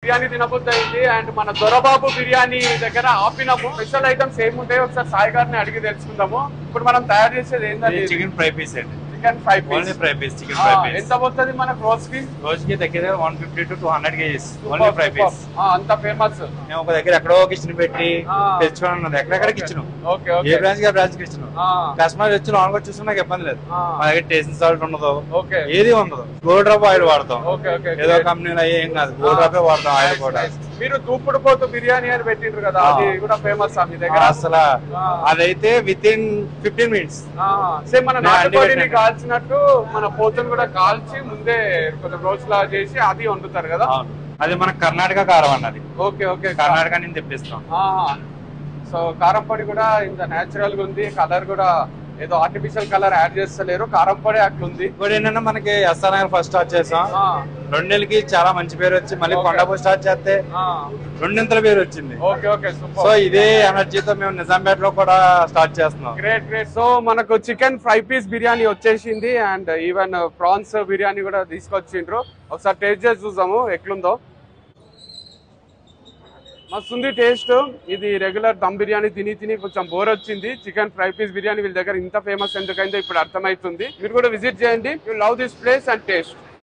బిర్యానీ తినబుద్ధి అయింది అండ్ మన దొరబాబు బిర్యానీ దగ్గర ఆపినాము. స్పెషల్ ఐటమ్స్ ఏముంటాయో ఒకసారి సాయి గారిని అడిగి తెలుసుకుందాము. ఇప్పుడు మనం తయారు చేసేది ఏంటంటే చికెన్ ఫ్రై పీస్ అండి. Chicken fry piece. Only fry piece, chicken fry piece. ఎంత పోతుంది మన రోజుకి? రోజుకి దగ్గర 150 to 200 kgs only fry piece. అంత ఫేమస్. మేము ఒక దగ్గర ఎక్కడో కిచెన్ పెట్టి తెచ్చుకోవడం ఉన్నది. ఎక్కడెక్కడ కిచెన్, ఏ బ్రాంచ్ కి బ్రాంచ్ కిచెన్. కస్టమర్ వచ్చి లాంగ్ వచ్చి చూసుకున్నా నాకు ఇబ్బంది లేదు. మా దగ్గర టేస్ట్ సాల్ట్ ఉండదు, ఏది ఉండదు. గోల్డ్ డ్రాప్ ఆయిల్ వాడతాం. ఏదో కంపెనీలో ఏం కాదు, గోల్డ్ డ్రాపే వాడతాం ఆయిల్ కూడా. మీరు దూపుడు పోతు బిర్యానీ అని పెట్టిండ్రు కదా, అది కూడా ఫేమస్ మీ దగ్గర? అసలు అదైతే విత్ ఇన్ 15 minutes. సేమ్ మన నాటుకోడిని కాల్చినట్టు మన పోతుని కూడా కాల్చి ముందే కొంచెం రోజులా చేసి అది వండుతారు కదా. అది మన కర్ణాటక కారం అన్నది. ఓకే ఓకే, కర్ణాటక నుంచి తెప్పిస్తాం. సో కారం పొడి కూడా ఇంత నేచురల్ గా ఉంది. కలర్ కూడా ఏదో ఆర్టిఫిషియల్ కలర్ యాడ్ చేస్తలేరు, కారం పొడి అట్లుంది. ఇప్పుడు ఏంటంటే మనకి ఎస్ఆర్ నగర్ ఫస్ట్ స్టార్ట్ చేసాం. 2 నెలలకి చాలా మంచి పేరు వచ్చి మళ్ళీ కొండాపూర్ స్టార్ట్ చేస్తే 2 పేరు వచ్చింది. Okay okay, super. సో ఇదే ఎనర్జీతో మేము నిజాంపేట లో కూడా స్టార్ట్ చేస్తున్నాం. Great great. సో మనకు చికెన్ ఫ్రై పీస్ బిర్యానీ వచ్చేసింది అండ్ ఈవెన్ ప్రాన్స్ బిర్యానీ కూడా తీసుకొచ్చిండ్రు. ఒకసారి టేస్ట్ చేసి చూద్దాము ఎట్లుందో. మస్తుంది టేస్ట్. ఇది రెగ్యులర్ దమ్ బిర్యానీ తిని తిని కొంచెం బోర్ వచ్చింది. చికెన్ ఫ్రై పీస్ బిర్యానీ వీళ్ళ దగ్గర ఇంత ఫేమస్ ఎందుకైందో ఇప్పుడు అర్థమవుతుంది. మీరు కూడా విజిట్ చేయండి. You love this place and taste.